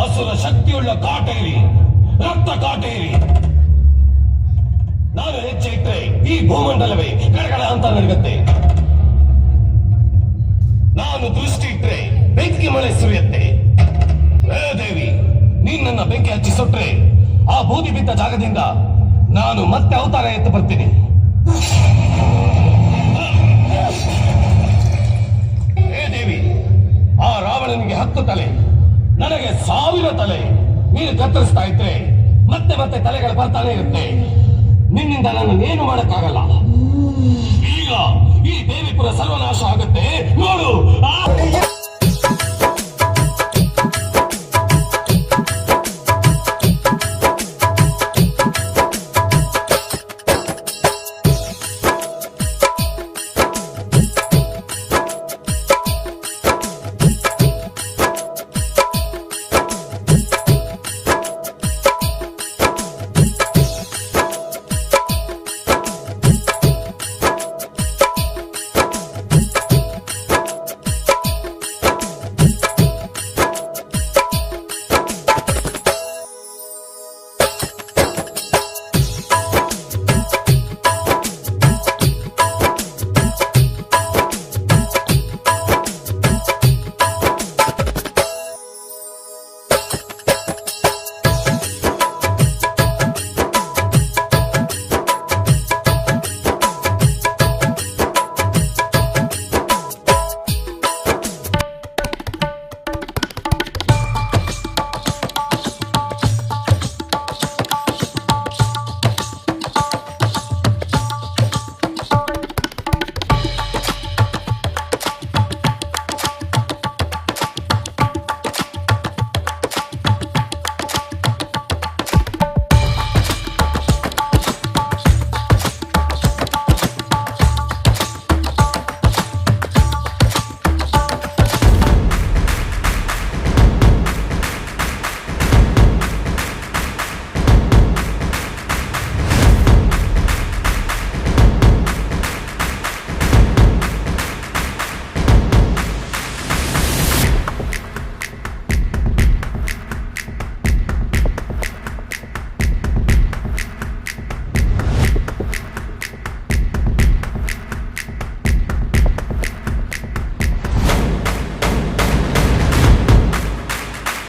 ಅಸುರ ಶಕ್ತಿಯುಳ್ಳ ಕಾಟೇರಿ, ರಕ್ತ ಕಾಟೇರಿ. ನಾನು ಹೆಜ್ಜೆ ಇಟ್ಟರೆ ಈ ಭೂಮಂಡಲವೇ ಗಡಗಡ ಅಂತ ನಡಗತ್ತೆ. ನಾನು ದೃಷ್ಟಿ ಇಟ್ಟರೆ ಬೆಂಕಿ ಮಳೆ ಸುರಿಯತ್ತೆ. ದೇವಿ, ನೀನ್ ನನ್ನ ಬೆಂಕಿ ಹಚ್ಚಿ ಸುಟ್ರೆ ಆ ಬೂದಿ ಬಿದ್ದ ಜಾಗದಿಂದ ನಾನು ಮತ್ತೆ ಅವತಾರ ಎತ್ತು ಬರ್ತೀನಿ. ದೇವಿ, ಆ ರಾವಣನಿಗೆ 10 ತಲೆ, ನನಗೆ 1000 ತಲೆ. ನೀನು ಕತ್ತರಿಸ್ತಾ ಇದ್ರೆ ಮತ್ತೆ ಮತ್ತೆ ತಲೆಗಳು ಬರ್ತಾನೆ ಇರುತ್ತೆ. ನಿನ್ನಿಂದ ನಾನು ಏನು ಮಾಡಕ್ಕಾಗಲ್ಲ. ಈಗ ಈ ದೇವಿಪುರ ಸರ್ವನಾಶ ಆಗುತ್ತೆ ನೋಡು.